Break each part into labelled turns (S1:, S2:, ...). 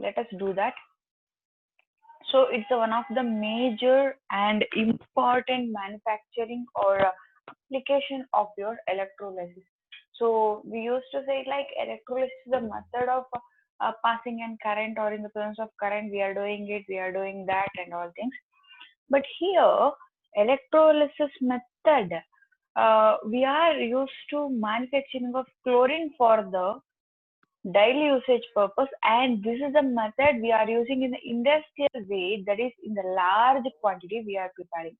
S1: let us do that. So it's one of the major and important manufacturing or application of your electrolysis. So we used to say like electrolysis is the method of passing in current, or in the presence of current we are doing it, we are doing that and all things. But here electrolysis method, we are used to manufacturing of chlorine for the daily usage purpose, and this is the method we are using in the industrial way, that is in the large quantity we are preparing.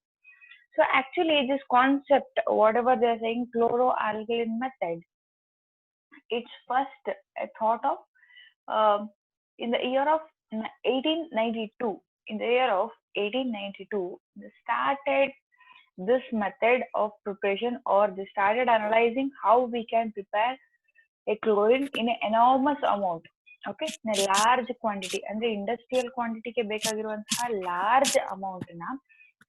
S1: So actually this concept, whatever they are saying, chloroalkyl method, it's first thought of in the year of 1892. In the year of 1892 they started this method of preparation, or they started analyzing how we can prepare a chlorine in an enormous amount. Okay, in a large quantity, ಅಂದ್ರೆ industrial ಕ್ವಾಂಟಿಟಿಗೆ ಬೇಕಾಗಿರುವಂತಹ large amount ನ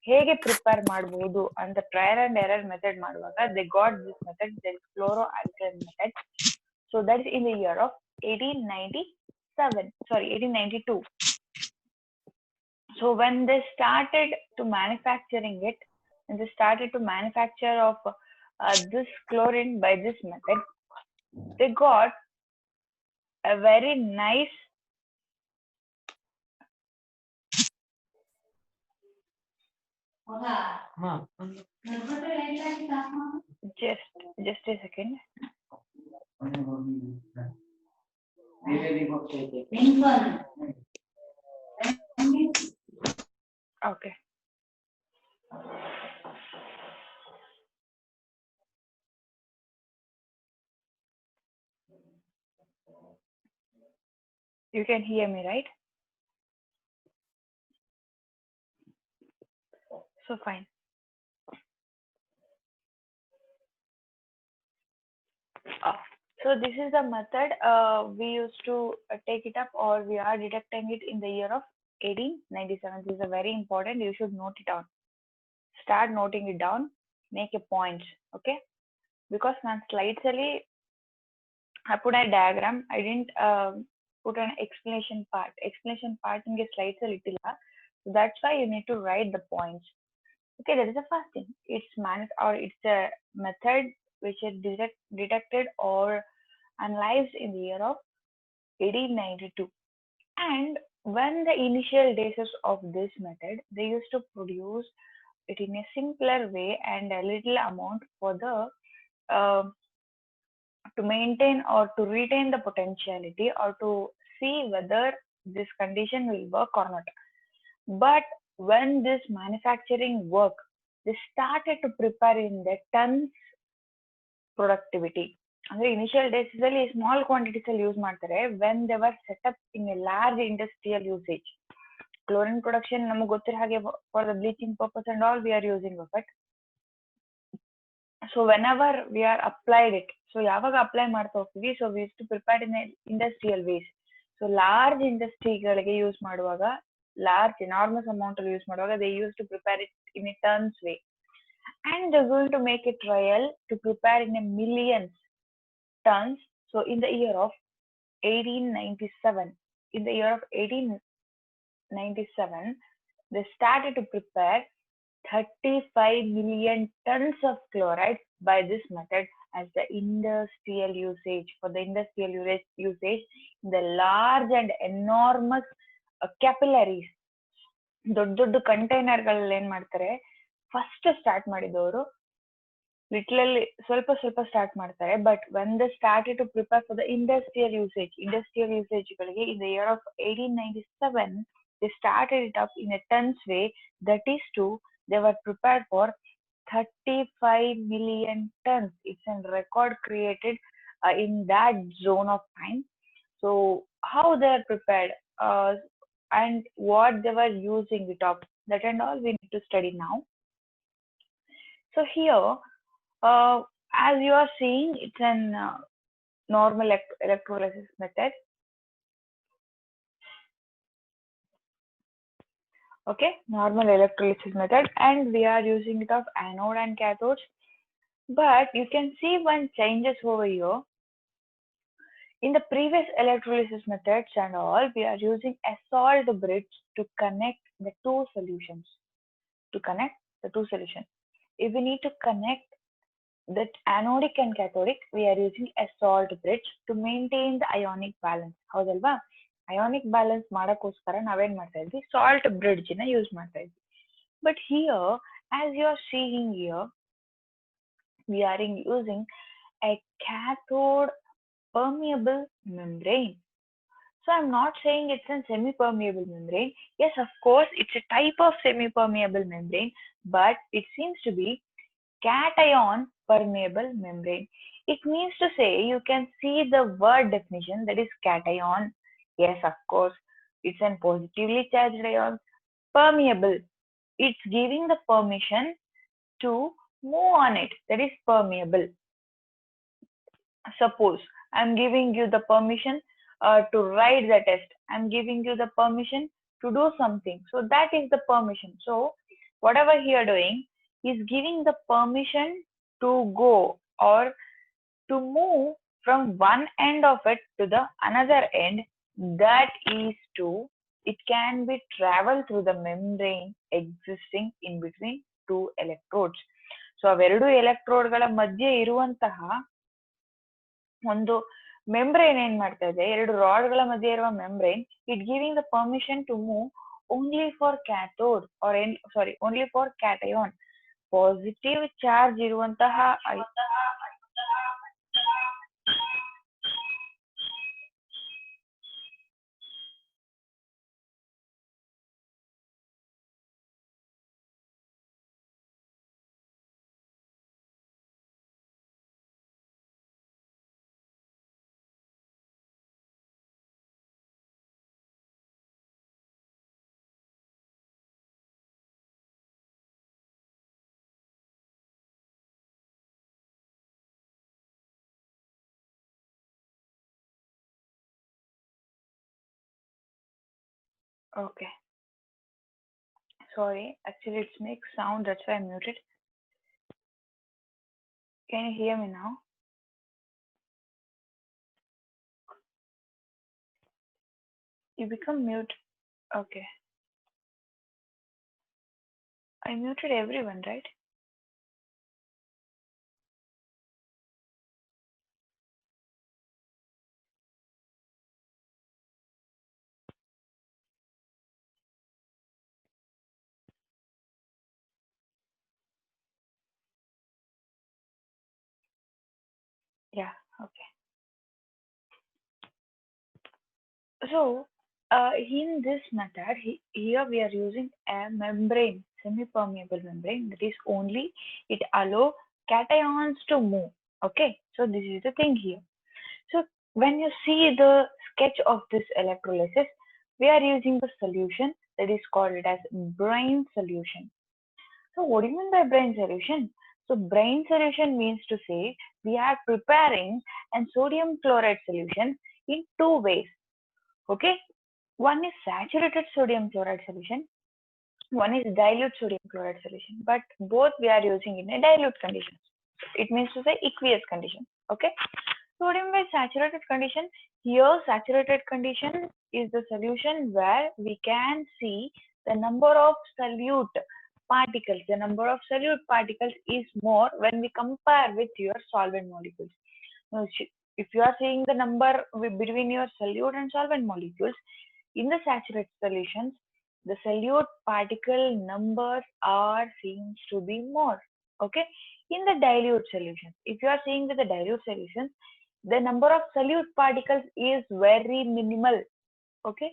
S1: ಹೇಗೆ prepare ಮಾಡಬಹುದು ಅಂತ trial and error method ಮಾಡುವಾಗ they got this method, that is chloroalkyl method. So that is in the year of 1892. So when they started to manufacturing it, and they started to manufacture of this chlorine by this method, they got a very nice just a second. Okay. You can hear me, right? So fine. So this is the method we used to take it up, or we are deducting it in the year of 1897. This is a very important. You should note it down. Start noting it down. Make a point. Okay. Because ನಾನು slides ಅಲ್ಲಿ I put a diagram. I didn't put an explanation part. Explanation part in the slides ಅಲ್ಲಿ ಇಟ್ಟಿಲ್ಲ. So that's why you need to write the points. Okay, that is the first thing. It's a method which is detected or analyzed in the year of 1892. And when the initial days of this method, they used to produce it in a simpler way and a little amount for the uh, to maintain or to retain the potentiality, or to see whether this condition will work or not. But when this manufacturing work, they started to prepare in the tons productivity. ಅಂದ್ರೆ initial days ಅಲ್ಲಿ small quantities ಅಲ್ಲಿ use ಮಾಡ್ತಾರೆ. When they were set up in a large industrial usage, chlorine production ನಮಗೆ ಗೊತ್ತಿರೋ ಹಾಗೆ for the bleaching purpose and all we are using of it. So whenever we are applied it, so ಯಾವಾಗ apply ಮಾಡ್ತಾ ಹೋಗ್ತೀವಿ, so we to prepared in industrial ways. So large ಇಂಡಸ್ಟ್ರಿಗಳಿಗೆ use ಮಾಡುವಾಗ, large enormous amount ಅಲ್ಲಿ use ಮಾಡುವಾಗ, they use to prepare it in a turns way, and they're going to make a trial to prepare in a millions tons. So in the year of 1897, in the year of 1897, they started to prepare 35 million tons of chloride by this method as the industrial usage, for the industrial usage in the large and enormous capillaries. ದೊಡ್ಡ ದೊಡ್ಡ ಕಂಟೈನರ್ಗಳಲ್ಲಿ ಏನ್ ಮಾಡ್ತಾರೆ, first start ಮಾಡಿದವರು ಲಿಟ್ಲಲ್ಲಿ ಸ್ವಲ್ಪ ಸ್ವಲ್ಪ start ಮಾಡ್ತಾರೆ. But when the started to prepare for the industrial ಯೂಸೇಜ್ಗಳಿಗೆ in the year of 1897, they started it up in a tons way. That is to, they were prepared for 35 million tons. It's a record created in that zone of time. So how they are prepared and what they were using it up, that and all we need to study now. So here, as you are seeing, it's an normal electrolysis method. Okay, normal electrolysis method, and we are using it of anode and cathodes. But you can see one changes over here. In the previous electrolysis methods and all, we are using a salt bridge to connect the two solutions. If we need to connect that anodic and cathodic, we are using a salt bridge to maintain the ionic balance. ಹೌದಲ್ವಾ? Ionic balance ಮಾಡೋಕ್ಕೋಸ್ಕರ ನಾವೇನ್ ಮಾಡ್ತಾ ಇದ್ವಿ? Salt bridge ನ use ಮಾಡ್ತಾ ಇದ್ವಿ. But here, as you are seeing here, we are using a cathode permeable membrane. So I'm not saying it's a semi-permeable membrane. Yes, of course, it's a type of semi-permeable membrane, but it seems to be cation permeable membrane. It means to say, you can see the word definition, that is cation. Yes, of course, it's a positively charged ion, permeable. It's giving the permission to move on it, that is permeable. Suppose I'm giving you the permission to write the test. I'm giving you the permission to do something. So that is the permission. So whatever you are doing is giving the permission to go or to move from one end of it to the another end. That is to, it can be travel through the membrane existing in between two electrodes. So ಅವೆರಡು ಎಲೆಕ್ಟ್ರೋಡ್ಗಳ ಮಧ್ಯೆ ಇರುವಂತಹ ಒಂದು membrane ಏನ್ ಮಾಡ್ತಾ ಇದೆ, ಎರಡು ರಾಡ್ಗಳ ಮಧ್ಯೆ ಇರುವ membrane, it giving the permission to move only for cathode or only for cation. Positive charge ಇರುವಂತಹ Okay. Sorry, actually it makes sound, that's why I muted. Can you hear me now? You become mute. Okay. I muted everyone, right? Yeah, okay. So in this method, here we are using a membrane, semi-permeable membrane, that is only it allow cations to move. Okay, so this is the thing here. So when you see the sketch of this electrolysis, we are using the solution that is called as brine solution. So what do you mean by brine solution? So brine solution means to say we are preparing a sodium chloride solution in two ways. Okay, one is saturated sodium chloride solution, one is dilute sodium chloride solution, but both we are using in a dilute condition. It means to say aqueous condition. Okay, sodium by saturated condition, here saturated condition is the solution where we can see the number of solute particles. The number of solute particles is more when we compare with your solvent molecules. Now, if you are seeing the number between your solute and solvent molecules, in the saturated solutions, the solute particle numbers are seems to be more. Okay, in the dilute solutions, if you are seeing with the dilute solutions, the number of solute particles is very minimal. Okay,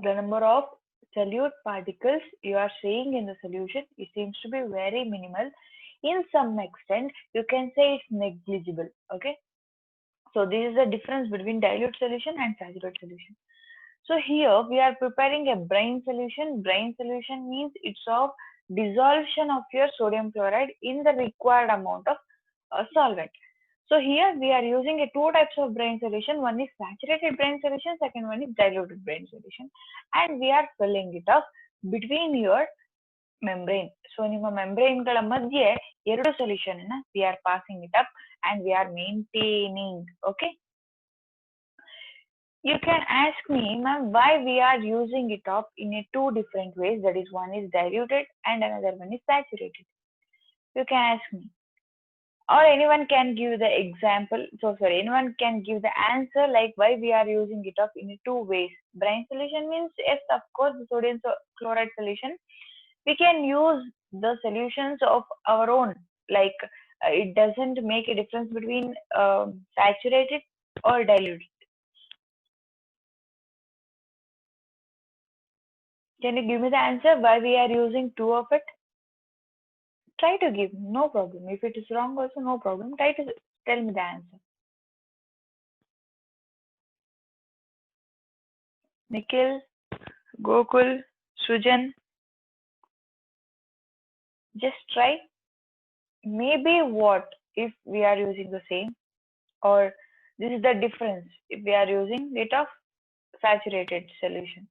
S1: the number of solute particles you are seeing in the solution, it seems to be very minimal. In some extent, you can say it's negligible. Okay, so this is the difference between dilute solution and saturated solution. So here we are preparing a brine solution. Brine solution means it's of dissolution of your sodium chloride in the required amount of solvent. So here we are using a two types of brine solution. One is saturated brine solution, second one is diluted brine solution, and we are filling it up between your membrane. So ನಿಮ್ಮ membrane ಗಳ ಮಧ್ಯೆ ಎರಡು solution ಅನ್ನ we are passing it up and we are maintaining. Okay. You can ask me, ma'am, why we are using it up in a two different ways. That is, one is diluted and another one is saturated. You can ask me, or anyone can give the example. So sorry, anyone can give the answer like why we are using it up in two ways. Brine solution means yes, of course, the sodium chloride solution. We can use the solutions of our own. Like it doesn't make a difference between saturated or diluted. Can you give me the answer why we are using two of it? Try to give, no problem. If it is wrong also, no problem. Try to tell me the answer. Nikhil, Gokul, Sujan, just try. Maybe what if we are using the same, or this is the difference if we are using it of saturated solution.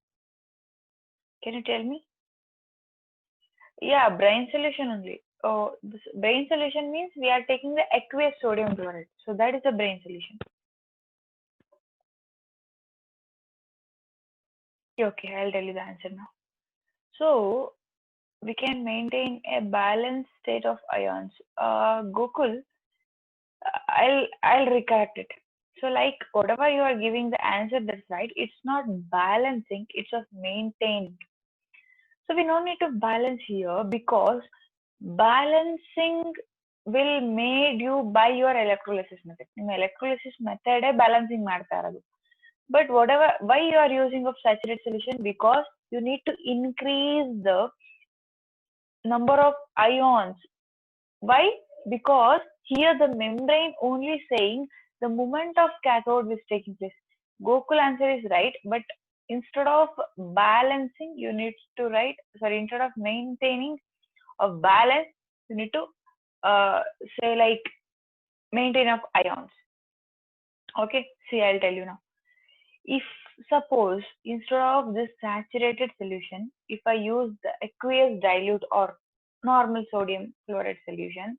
S1: Can you tell me? Yeah, brine solution only. Oh, this brine solution means we are taking the aqueous sodium chloride. So that is a brine solution. Okay, I'll tell you the answer now. So we can maintain a balanced state of ions. Gokul, I'll recorrect it. So like whatever you are giving the answer, that's right. It's not balancing, it's just maintaining. So we don't need to balance here because balancing will made you by your electrolysis method. In electrolysis method, balancing ಮಾಡ್ತಾ ಇರೋದು. But whatever, why you are using of saturated solution? Because you need to increase the number of ions. Why? Because here the membrane only saying the movement of cathode is taking place. Gokul answer is right, but instead of balancing, you need to write, sorry, instead of maintaining of balance, you need to say like maintain of ions. Okay, see, I'll tell you now. If suppose instead of this saturated solution, if I use the aqueous dilute or normal sodium chloride solution,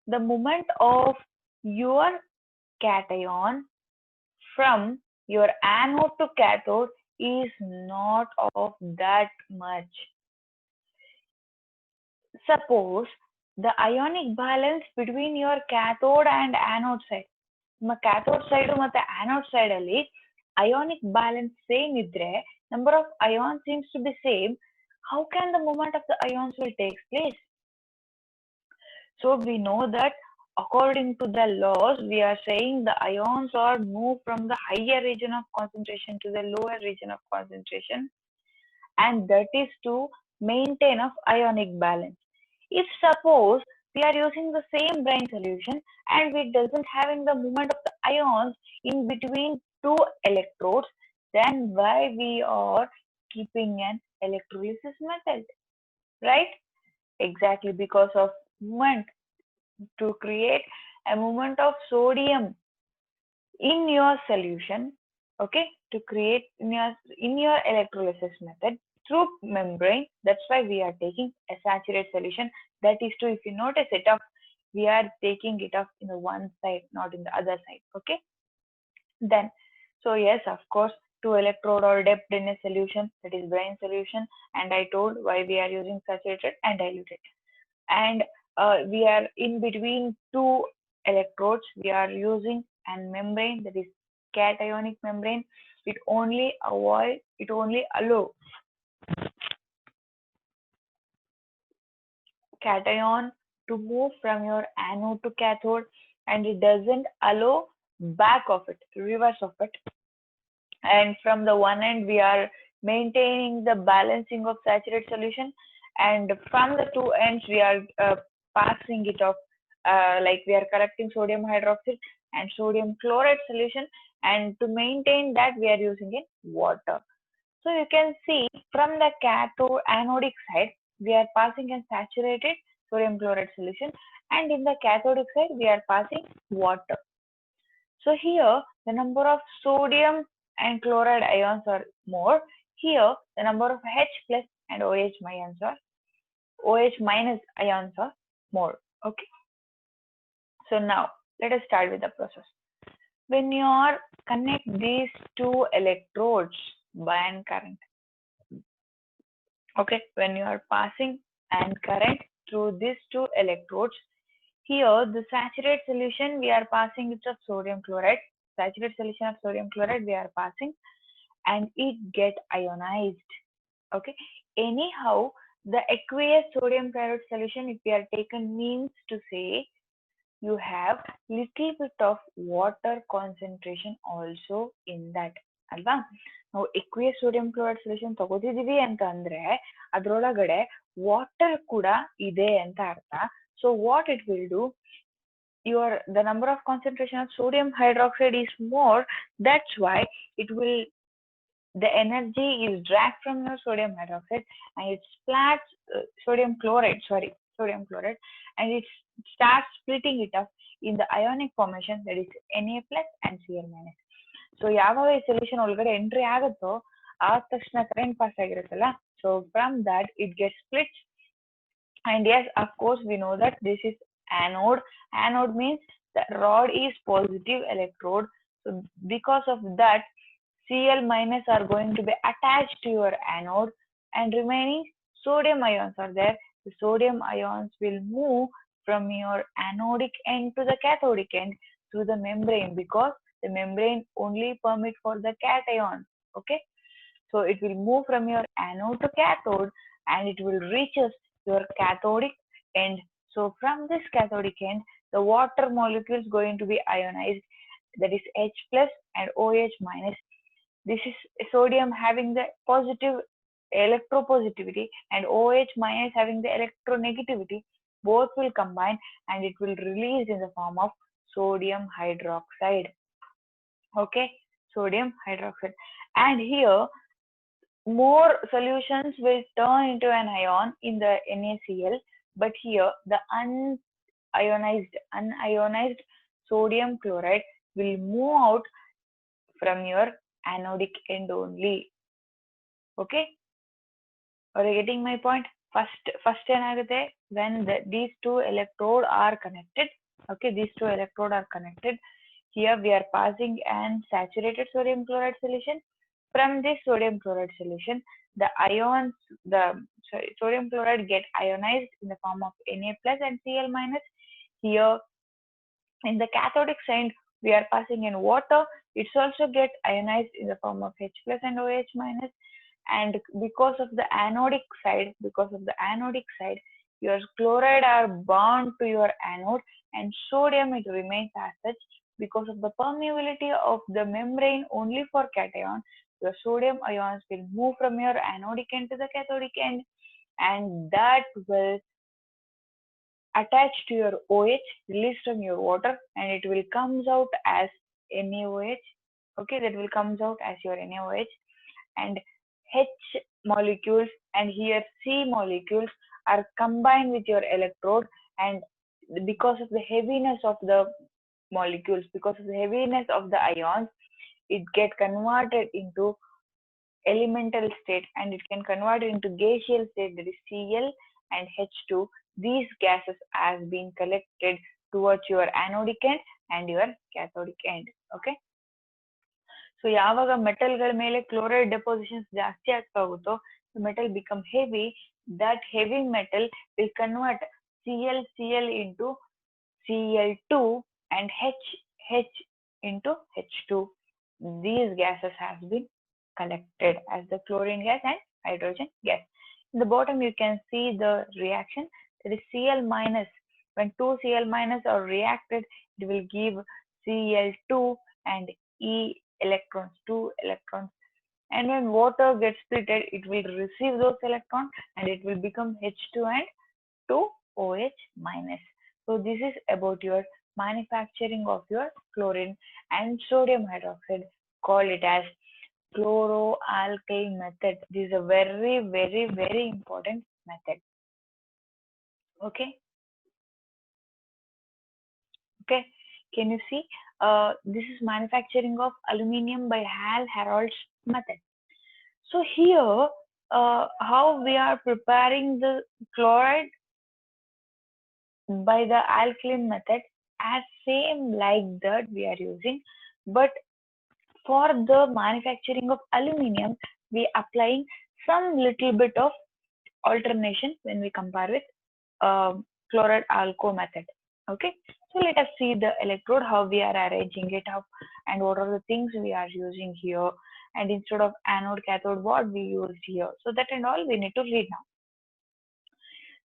S1: the movement of your cation from your anode to cathode is not of that much. Suppose the ionic balance between your cathode and anode side, cathode side ಮತ್ತು anode side ಅಲ್ಲಿ ionic balance same ಇದ್ರೆ number of ions seems to be same, how can the movement of the ions will take place? So we know that according to the laws, we are saying the ions are moved from the higher region of concentration to the lower region of concentration, and that is to maintain of ionic balance. If suppose we are using the same brine solution and we doesn't having the movement of the ions in between two electrodes, then why we are keeping an electrolysis method, right? Exactly, because of movement, to create a movement of sodium in your solution, okay, to create in your electrolysis method through membrane. That's why we are taking a saturated solution. That is to, if you notice it up, we are taking it up in the one side, not in the other side. Okay, then so yes, of course, two electrode or depth in a solution, that is brine solution, and I told why we are using saturated and diluted. And we are in between two electrodes, we are using a membrane, that is cationic membrane. It only allow cation to move from your anode to cathode, and it doesn't allow back of it, reverse of it. And from the one end, we are maintaining the balancing of saturated solution, and from the two ends, we are passing it off, like we are collecting sodium hydroxide and sodium chloride solution, and to maintain that, we are using in water. So you can see from the cathode anodic side, we are passing a saturated sodium chloride solution, and in the cathodic side, we are passing water. So here, the number of sodium and chloride ions are more. Here, the number of H plus and OH minus ions are more. Okay. So now, Let us start with the process. When you are connect these two electrodes by an current, okay, when you are passing an current through these two electrodes, here the saturated solution we are passing it of sodium chloride, saturated solution of sodium chloride we are passing, and it get ionized. Okay, anyhow, the aqueous sodium chloride solution, if we are taken, means to say you have little bit of water concentration also in that, ಅಲ್ವಾ? ನಾವು aqueous sodium chloride solution ತಗೋತಿದೀವಿ ಅಂತ ಅಂದ್ರೆ ಅದ್ರೊಳಗಡೆ water ಕೂಡ ಇದೆ ಅಂತ ಅರ್ಥ. So what it will do, the number of concentration of sodium hydroxide is more, that's why it will, the energy is dragged from your sodium hydroxide and it splats sodium chloride, and it starts splitting it up in the ionic formation, that is Na plus and Cl minus. So ಯಾವಾಗ ಈ solution ಒಳಗಡೆ entry ಆಗುತ್ತೋ ಆದ ತಕ್ಷಣ current pass ಆಗಿರುತ್ತಲ್ಲ, so from that it gets split. And yes, of course, we know that this is anode. Anode means the rod is positive electrode. So because of that, Cl minus are going to be attached to your anode, and remaining sodium ions are there. The sodium ions will move from your anodic end to the cathodic end through the membrane, because the membrane only permit for the cations. Okay, so it will move from your anode to cathode and it will reach us your cathodic end. So from this cathodic end, the water molecules going to be ionized, that is H plus and OH minus. This is sodium having the positive electropositivity and OH minus having the electronegativity. Both will combine and it will release in the form of sodium hydroxide. Okay, sodium hydroxide. And here more solutions will turn into an ion in the NaCl, but here the unionized sodium chloride will move out from your anodic end only. Okay, are you getting my point? First ಏನಾಗುತ್ತೆ, when these two electrodes are connected, okay, these two electrodes are connected, here we are passing an saturated sodium chloride solution. From this sodium chloride solution, the sodium chloride get ionized in the form of Na plus and Cl minus. Here in the cathodic side, we are passing in water. It's also get ionized in the form of H plus and OH minus. And because of the anodic side, your chloride are bound to your anode, and sodium it remains as such. Because of the permeability of the membrane only for cation, your sodium ions will move from your anodic end to the cathodic end, and that will attach to your OH released from your water, and it will comes out as NaOH. Okay, that will comes out as your NaOH, and H molecules and here C molecules are combined with your electrode, and because of the heaviness of the molecules, because of the heaviness of the ions, it get converted into elemental state and it can convert into gaseous state, that is Cl and H2. These gases has been collected towards your anodic end and your cathodic end. Okay, so ಯಾವಾಗ ಮೆಟಲ್ಗಳ ಮೇಲೆ chloride ಡೆಪೋಸಿಷನ್ಸ್ ಜಾಸ್ತಿ ಆಗ್ತಾ ಹೋಗುತ್ತೋ, metal become heavy. That heavy metal will convert Cl into Cl2 and H into H2. These gases have been collected as the chlorine gas and hydrogen gas. In the bottom you can see the reaction, that is Cl minus. When two Cl minus are reacted, it will give Cl2 and electrons, 2 electrons. And when water gets splitted, it will receive those electrons and it will become H2 and 2OH minus. So this is about your manufacturing of your chlorine and sodium hydroxide. Call it as chloroalkyl method. This is a very, very, very important method. Okay. Okay. Can you see? This is manufacturing of aluminium by Hall-Hérold's method. So here, how we are preparing the chloride by the alkaline method, as same like that we are using, but for the manufacturing of aluminum we applying some little bit of alternation when we compare with chloride alco method. Okay, so let us see the electrode, how we are arranging it up, and what are the things we are using here, and instead of anode cathode what we used here. So that and all we need to read now.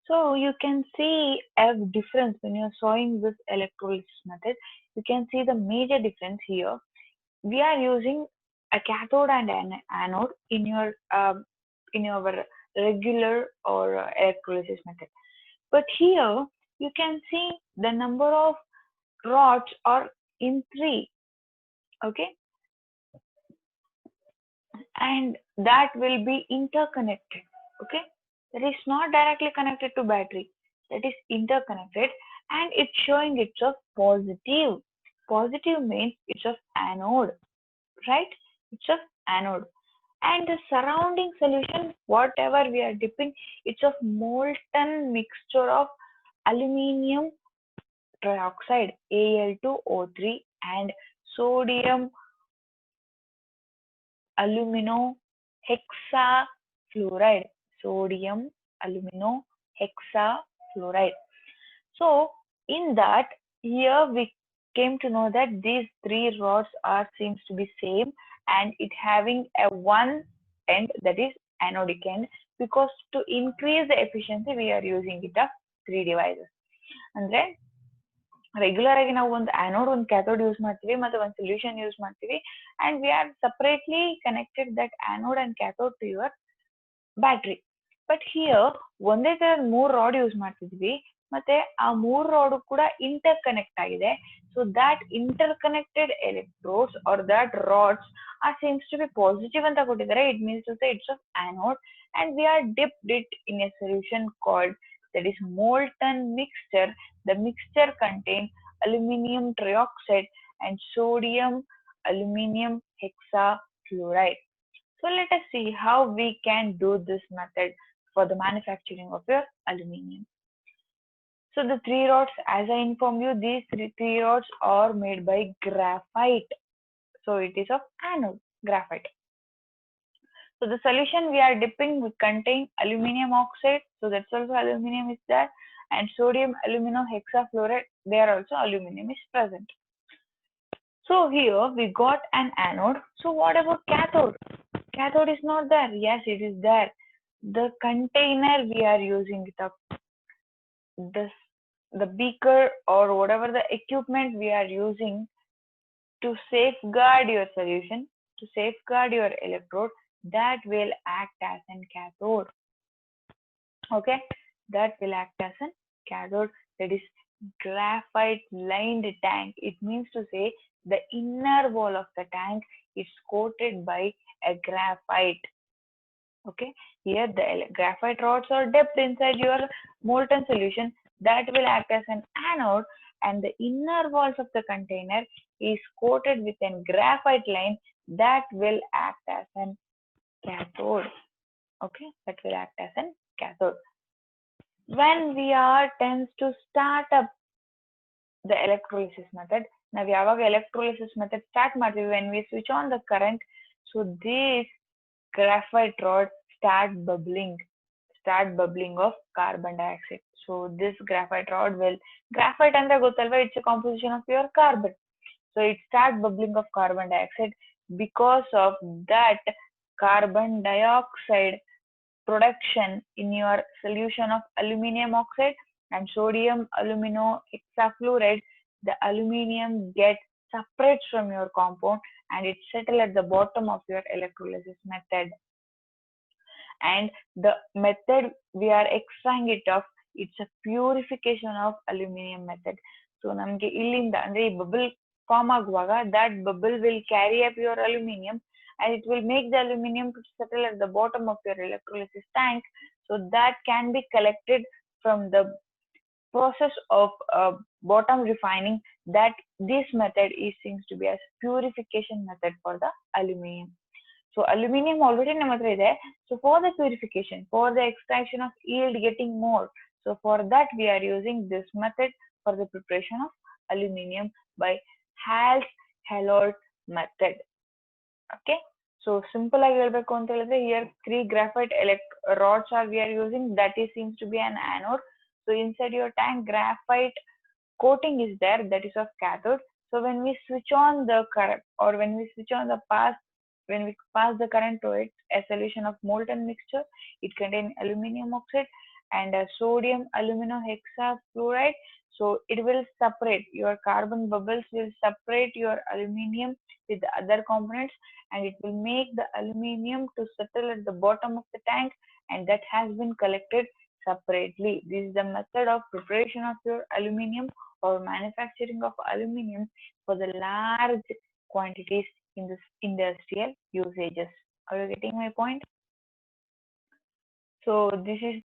S1: So you can see a difference when you're showing this electrolysis method. You can see the major difference here. We are using a cathode and an anode in your regular or electrolysis method. But here you can see the number of rods are in three, okay, and that will be interconnected, okay. That is not directly connected to battery. That is interconnected, and it's showing it's of positive. Positive means it's of anode, right? It's of anode. And the surrounding solution, whatever we are dipping, it's of molten mixture of aluminium trioxide Al2O3 and sodium alumino hexafluoride. Sodium alumino hexafluoride. So in that, here we came to know that these three rods are seems to be same, and it having a one end, that is anodic end, because to increase the efficiency we are using it of three devices. ಅಂದ್ರೆ regular ಆಗಿ ನಾವು ಒಂದು anode ಒಂದು cathode use ಮಾಡ್ತೀವಿ ಮತ್ತೆ ಒಂದು solution use ಮಾಡ್ತೀವಿ, and we are separately connected that anode and cathode to your battery. But here ಒಂದೇ ತರ ಮೂರ್ ರಾಡ್ ಯೂಸ್ ಮಾಡ್ತಿದ್ವಿ, ಮತ್ತೆ ಆ ಮೂರ್ ರಾಡ್ ಕೂಡ ಇಂಟರ್ ಕನೆಕ್ಟ್ ಆಗಿದೆ. So that interconnected electrodes are that rods are seems to be positive ಅಂತ ಕೊಟ್ಟಿದ್ದಾರೆ. It means to say it's of anode, and we are dipped it in a solution called, that is molten mixture. The mixture contains aluminium trioxide and sodium aluminium hexafluoride. So let us see how we can do this method for the manufacturing of your aluminium. So the three rods, as I informed you, these three rods are made by graphite. So it is of anode, graphite. So the solution we are dipping will contain aluminium oxide. So that's also aluminium is there, and sodium alumino hexafluoride. There also aluminium is present. So here we got an anode. So what about cathode? Cathode is not there. Yes, it is there. The container we are using it up. This the beaker or whatever the equipment we are using to safeguard your solution, to safeguard your electrode, that will act as an cathode. Okay, that will act as an cathode. That is graphite lined tank. It means to say the inner wall of the tank is coated by a graphite. Okay, here the graphite rods are dipped inside your molten solution, that will act as an anode, and the inner walls of the container is coated with a graphite line, that will act as an cathode. Okay, that will act as an cathode. When we are tends to start up the electrolysis method, now we have electrolysis method start ಮಾಡ್ತೀವಿ when we switch on the current. So this graphite rod start bubbling of carbon dioxide. So this graphite rod will, graphite ಅಂದ್ರೆ ಗೊತ್ತಲ್ವಾ, it's a composition of your carbon. So it start bubbling of carbon dioxide. Because of that carbon dioxide production in your solution of aluminium oxide and sodium alumino hexafluoride, the aluminium gets separates from your compound and it settle at the bottom of your electrolysis method. And the method we are extracting it of, it's a purification of aluminium method. So ನಮಗೆ ಇಲ್ಲಿಂದ ಅಂದ್ರೆ ಈ bubble form ಆಗುವಾಗ that bubble will carry up your aluminium and it will make the aluminium to settle at the bottom of your electrolysis tank, so that can be collected from the process of bottom refining. That this method is seems to be as purification method for the aluminium. So aluminium already ನಮ್ಮ ಹತ್ರ ಇದೆ. So for the purification, for the extraction of yield getting more, so for that we are using this method for the preparation of aluminium by Hals-Heroult method. Okay, so simple ಆಗಿ ಹೇಳ್ಬೇಕು ಅಂತ ಹೇಳಿದ್ರೆ here three graphite rods are we are using, that is seems to be an anode. So inside your tank graphite coating is there, that is of cathode. So when we switch on the current, or when we switch on the pass, when we pass the current to it, a solution of molten mixture, it contains aluminum oxide and sodium aluminum hexafluoride. So it will separate, your carbon bubbles will separate your aluminum with the other components, and it will make the aluminum to settle at the bottom of the tank, and that has been collected separately. This is the method of preparation of your aluminum or manufacturing of aluminum for the large quantities in the industrial usages. Are you getting my point? So this is